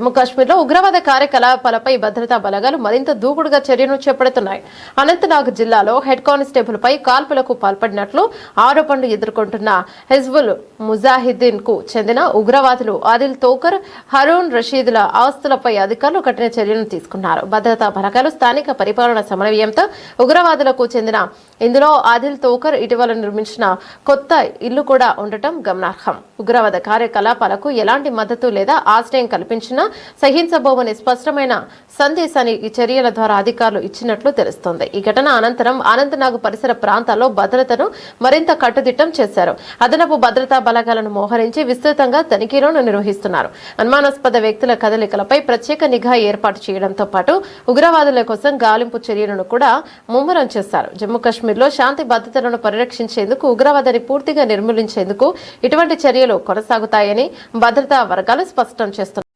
జమ్మూ కాశ్మీర్లో ఉగ్రవాద కార్యకలాపాలపై భద్రతా బలగాలు మరింత దూకుడుగా చర్యలు చేపడుతున్నాయి. అనంతనాగ్ జిల్లాలో హెడ్ కానిస్టేబుల్ పై కాల్పులకు పాల్పడినట్లు ఆరోపణలు ఎదుర్కొంటున్న హిజ్బుల్ ముజాహిద్దీన్ కు చెందిన ఉగ్రవాదులు ఆదిల్ తోకర్, హరూన్ రషీద్ల ఆస్తులపై అధికారులు కఠిన చర్యలు తీసుకున్నారు. భద్రతా బలగాలు స్థానిక పరిపాలన సమన్వయంతో ఉగ్రవాదులకు చెందిన ఇందులో ఆదిల్ తోకర్ ఇటీవల నిర్మించిన కొత్త ఇల్లు కూడా ఉండటం గమనార్హం. ఉగ్రవాద కార్యకలాపాలకు ఎలాంటి మద్దతు లేదా ఆశ్రయం కల్పించినా సహించబోమని స్పష్టమైన సందేశాన్ని ఈ చర్యల ద్వారా అధికారులు ఇచ్చినట్లు తెలుస్తోంది. ఈ ఘటన అనంతరం అనంతనాగ్ పరిసర ప్రాంతాల్లో భద్రతను మరింత కట్టుదిట్టం చేశారు. అదనపు భద్రతా బలగాలను మోహరించి విస్తృతంగా తనిఖీలను నిర్వహిస్తున్నారు. అనుమానాస్పద వ్యక్తుల కదలికలపై ప్రత్యేక నిఘా ఏర్పాటు చేయడంతో పాటు ఉగ్రవాదుల కోసం గాలింపు చర్యలను కూడా ముమ్మరం చేశారు. జమ్మూ కాశ్మీర్లో శాంతి భద్రతలను పరిరక్షించేందుకు, ఉగ్రవాదాన్ని పూర్తిగా నిర్మూలించేందుకు ఇటువంటి చర్యలు కొనసాగుతాయని భద్రతా వర్గాలు స్పష్టం చేస్తున్నారు.